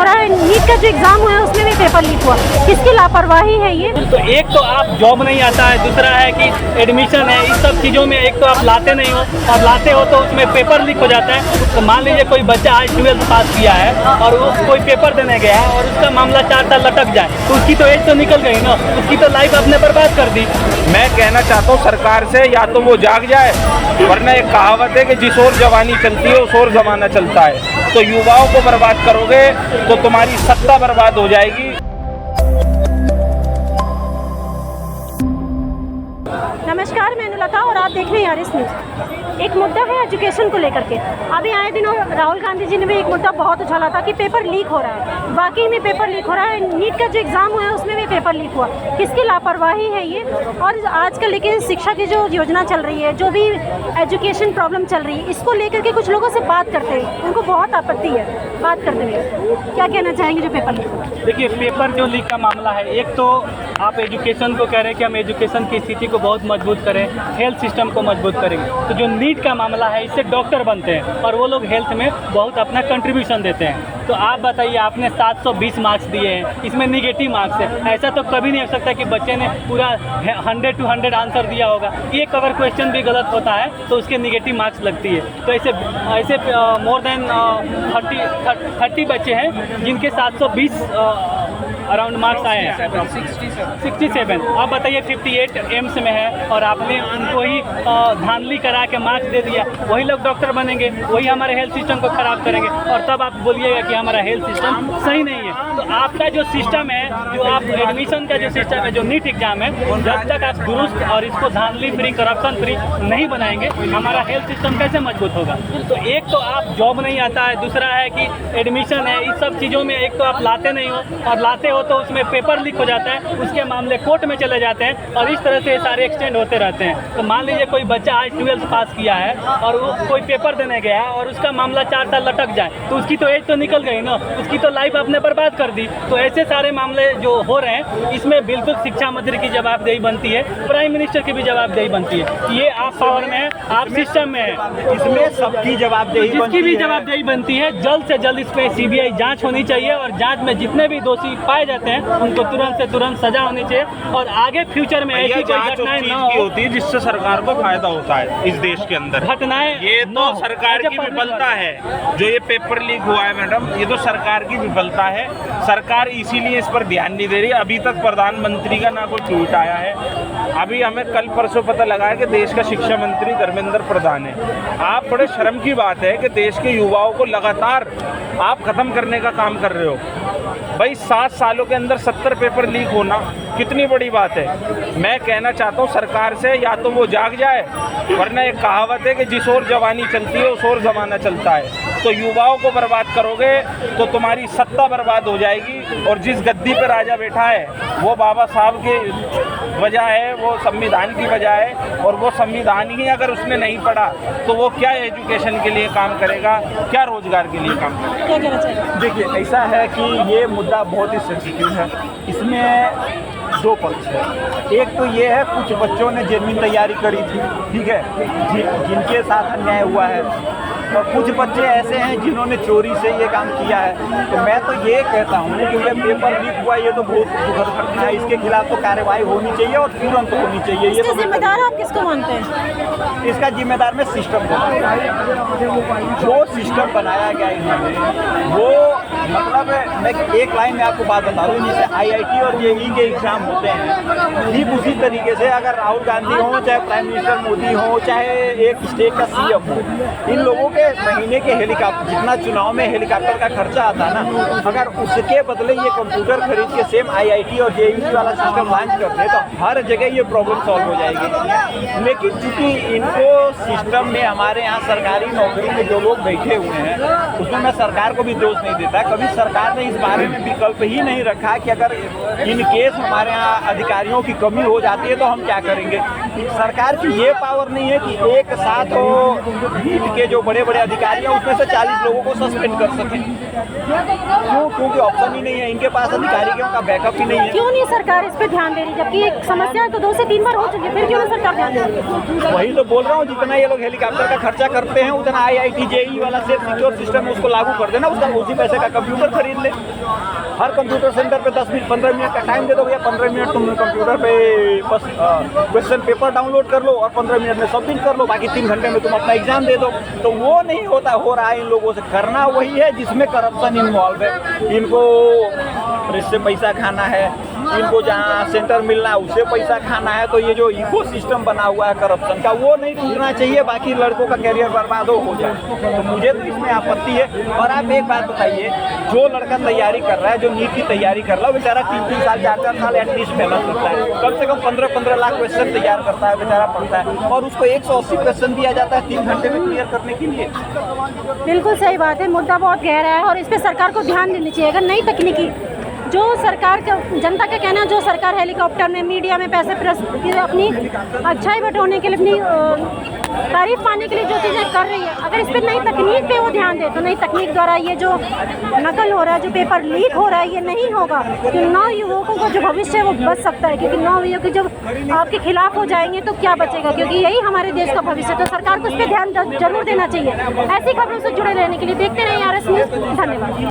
हो रहा है। नीट का जो एग्जाम हुआ है उसमें भी पेपर लीक हुआ, किसकी लापरवाही है ये? तो एक तो आप जॉब नहीं आता है, दूसरा है कि एडमिशन है, इस सब चीज़ों में एक तो आप लाते नहीं हो, और लाते हो तो उसमें पेपर लीक हो जाता है। तो मान लीजिए कोई बच्चा आज 12th पास किया है और वो कोई पेपर देने गया है और उसका मामला 4 साल लटक जाए, तो उसकी तो एज तो निकल गई ना, उसकी तो लाइफ आपने बर्बाद कर दी। मैं कहना चाहता हूँ सरकार से, या तो वो जाग जाए, वरना एक कहावत है कि जिस ओर जवानी चलती है उस ओर जमाना चलता है। तो युवाओं को बर्बाद करोगे तो तुम्हारी सत्ता बर्बाद हो जाएगी। नमस्कार, मैं अनुलता और आप देख रहे हैं आरएस न्यूज़। एक मुद्दा है एजुकेशन को लेकर के। अभी आए दिनों राहुल गांधी जी ने भी एक मुद्दा बहुत उछाला था कि पेपर लीक हो रहा है। वाकई में पेपर लीक हो रहा है। नीट का जो एग्ज़ाम हुआ है उसमें भी पेपर लीक हुआ, किसकी लापरवाही है ये? और आजकल लेकिन शिक्षा की जो योजना चल रही है, जो भी एजुकेशन प्रॉब्लम चल रही है, इसको लेकर के कुछ लोगों से बात करते हैं, उनको बहुत आपत्ति है बात करते हुए। क्या कहना चाहेंगे जो पेपर लीक हुआ? देखिए, पेपर जो लीक का मामला है, एक तो आप एजुकेशन को कह रहे हैं कि हम एजुकेशन की स्थिति को बहुत मजबूत करें, हेल्थ सिस्टम को मजबूत करेंगे। तो जो नीट का मामला है, इससे डॉक्टर बनते हैं और वो लोग हेल्थ में बहुत अपना कंट्रीब्यूशन देते हैं। तो आप बताइए, आपने 720 मार्क्स दिए हैं, इसमें निगेटिव मार्क्स है। ऐसा तो कभी नहीं हो सकता कि बच्चे ने पूरा 100 to 100 आंसर दिया होगा। एक अगर क्वेश्चन भी गलत होता है तो उसके निगेटिव मार्क्स लगती है। तो ऐसे मोर देन 30 बच्चे हैं जिनके 720 अराउंड मार्क्स आए हैं, 67। आप बताइए 58 एम्स में है और आपने उनको ही धांधली करा के मार्क्स दे दिया। वही लोग डॉक्टर बनेंगे, वही हमारे हेल्थ सिस्टम को खराब करेंगे, और तब आप बोलिएगा कि हमारा हेल्थ सिस्टम सही नहीं है। तो आपका जो सिस्टम है, जो आप एडमिशन का जो सिस्टम है, जो नीट एग्जाम है, जब तक आप दुरुस्त और इसको धांधली फ्री, करप्शन फ्री नहीं बनाएंगे, हमारा हेल्थ सिस्टम कैसे मजबूत होगा? तो एक तो आप जॉब नहीं आता है, दूसरा है कि एडमिशन है, इस सब चीज़ों में एक तो आप लाते नहीं हो, और लाते हो तो उसमें पेपर लीक हो जाता है, उसके मामले कोर्ट में चले जाते हैं, और इस तरह से सारे एक्सटेंड होते रहते हैं। तो मान लीजिए कोई बच्चा आज 12th पास किया है और वो कोई पेपर देने गया है और उसका मामला 4 साल लटक जाए, तो उसकी तो एज तो निकल गई ना, उसकी तो लाइफ आपने बर्बाद कर दी। तो ऐसे सारे मामले जो हो रहे हैं, इसमें बिल्कुल शिक्षा मंत्री की जवाबदेही बनती है, प्राइम मिनिस्टर की भी जवाबदेही बनती है। ये आप पावर में है, आप सिस्टम में है, इसमें सबकी जवाबदेही, जिसकी भी जवाबदेही बनती है। जल्द से जल्द इस पर CBI जांच होनी चाहिए, और जांच में जितने भी दोषी पाए जाते हैं उनको तुरंत से तुरंत सजा होनी चाहिए, और आगे फ्यूचर में ऐसी कोई घटनाएं न होती है जिससे सरकार को फायदा होता है इस देश के अंदर। घटनाएं ये तो सरकार की विफलता है। जो ये पेपर लीक हुआ है मैडम, ये तो सरकार की विफलता है। सरकार इसीलिए इस पर ध्यान नहीं दे रही। अभी तक प्रधानमंत्री का ना कोई ट्वीट आया है। अभी हमें कल परसों पता लगा है कि देश का शिक्षा मंत्री धर्मेंद्र प्रधान है। आप बड़े शर्म की बात है कि देश के युवाओं को लगातार आप खत्म करने का काम कर रहे हो। भाई 7 सालों के अंदर 70 पेपर लीक होना कितनी बड़ी बात है। मैं कहना चाहता हूँ सरकार से, या तो वो जाग जाए, वरना एक कहावत है कि जिस ओर जवानी चलती है उस ओर जमाना चलता है। तो युवाओं को बर्बाद करोगे तो तुम्हारी सत्ता बर्बाद हो जाएगी, और जिस गद्दी पर राजा बैठा है वो बाबा साहब की वजह है, वो संविधान की वजह है, और वो संविधान ही अगर उसने नहीं पढ़ा तो वो क्या एजुकेशन के लिए काम करेगा, क्या रोजगार के लिए काम करेगा? क्या कहना चाहिए? देखिए, ऐसा है कि ये मुद्दा बहुत ही सेंसिटिव है। इसमें 2 पक्ष है। एक तो ये है, कुछ बच्चों ने जेन्युइन तैयारी करी थी, ठीक है, जिनके साथ अन्याय हुआ है, और कुछ बच्चे ऐसे हैं जिन्होंने चोरी से ये काम किया है। तो मैं तो ये कहता हूँ कि ये पेपर लीक हुआ, ये तो बहुत दुखद घटना है। इसके खिलाफ तो कार्रवाई होनी चाहिए और तुरंत होनी चाहिए। ये तो जिम्मेदार आप किसको मानते हैं? इसका जिम्मेदार मैं सिस्टम को, जो सिस्टम बनाया गया इन्होंने, वो मतलब मैं एक लाइन में आपको बात बता दूँ, जैसे IIT और JEE के एग्जाम होते हैं, ठीक उसी तरीके से अगर राहुल गांधी हो, चाहे प्राइम मिनिस्टर मोदी हो, चाहे एक स्टेट का CM हो, इन लोगों के महीने के हेलीकॉप्टर, जितना चुनाव में हेलीकॉप्टर का खर्चा आता है ना, अगर उसके बदले ये कंप्यूटर खरीद के सेम IIT और JEE वाला सिस्टम लॉन्च करते तो हर जगह ये प्रॉब्लम सॉल्व हो जाएगी। लेकिन चूंकि इनको सिस्टम में, हमारे यहाँ सरकारी नौकरी में जो लोग बैठे हुए हैं, उसमें मैं सरकार को भी दोष नहीं देता। कभी सरकार ने इस बारे में विकल्प ही नहीं रखा कि अगर इन केस हमारे यहाँ अधिकारियों की कमी हो जाती है तो हम क्या करेंगे। सरकार की ये पावर नहीं है कि एक साथ नीट के जो बड़े बड़े अधिकारी हैं उसमें से 40 लोगों को सस्पेंड कर सकें। क्यों? क्योंकि ऑप्शन ही नहीं है इनके पास, अधिकारियों का बैकअप ही नहीं है। क्यों नहीं सरकार इस पे ध्यान दे रही, जबकि एक समस्या तो 2 से 3 बार हो चुकी है, फिर क्यों नहीं सरकार ध्यान दे रही? वही तो बोल रहा हूँ, जितना ये लोग हेलीकॉप्टर का खर्चा करते हैं उतना IIT JEE वाला सेफ सिक्योर सिस्टम उसको लागू कर देना, उसका उसी पैसे का कंप्यूटर खरीद ले। हर कंप्यूटर सेंटर पे 10 मिनट 15 मिनट का टाइम दे दो भैया, 15 मिनट तुम कंप्यूटर पे बस क्वेश्चन पेपर डाउनलोड कर लो और 15 मिनट में सबमिट कर लो, बाकी 3 घंटे में तुम अपना एग्जाम दे दो। तो वो नहीं हो रहा है इन लोगों से। करना वही है जिसमें करप्शन इन्वॉल्व है। इनको इससे पैसा खाना है, इनको जहाँ सेंटर मिलना है उससे पैसा खाना है। तो ये जो इकोसिस्टम बना हुआ है करप्शन का, वो नहीं टूटना चाहिए, बाकी लड़कों का कैरियर बर्बाद हो जाए। तो मुझे तो इसमें आपत्ति है। और आप एक बात बताइए, जो लड़का तैयारी कर रहा है, जो नीट की तैयारी कर रहा है, बेचारा 3-3 साल 4-4 साल एटलीस्ट मेहनत करता है, कम से कम 15-15 लाख क्वेश्चन तैयार करता है, बेचारा पढ़ता है, और उसको 180 क्वेश्चन दिया जाता है 3 घंटे में क्लियर करने के लिए। बिल्कुल सही बात है, मुद्दा बहुत गहरा है और इस पे सरकार को ध्यान देनी चाहिए। अगर नई तकनीकी जो सरकार का, जनता का कहना है जो सरकार हेलीकॉप्टर में मीडिया में पैसे अपनी अच्छाई बटोरने के लिए, अपनी तारीफ पाने के लिए जो चीज़ें कर रही है, अगर इस पर नई तकनीक पे वो ध्यान दे तो नई तकनीक द्वारा ये जो नकल हो रहा है, जो पेपर लीक हो रहा है, ये नहीं होगा। तो 9 युवकों का जो भविष्य है वो बच सकता है, क्योंकि 9 युवक जब आपके खिलाफ हो जाएंगे तो क्या बचेगा, क्योंकि यही हमारे देश का भविष्य। तो सरकार को इस पर ध्यान जरूर देना चाहिए। ऐसी खबरों से जुड़े रहने के लिए देखते रहिए RS न्यूज़। धन्यवाद।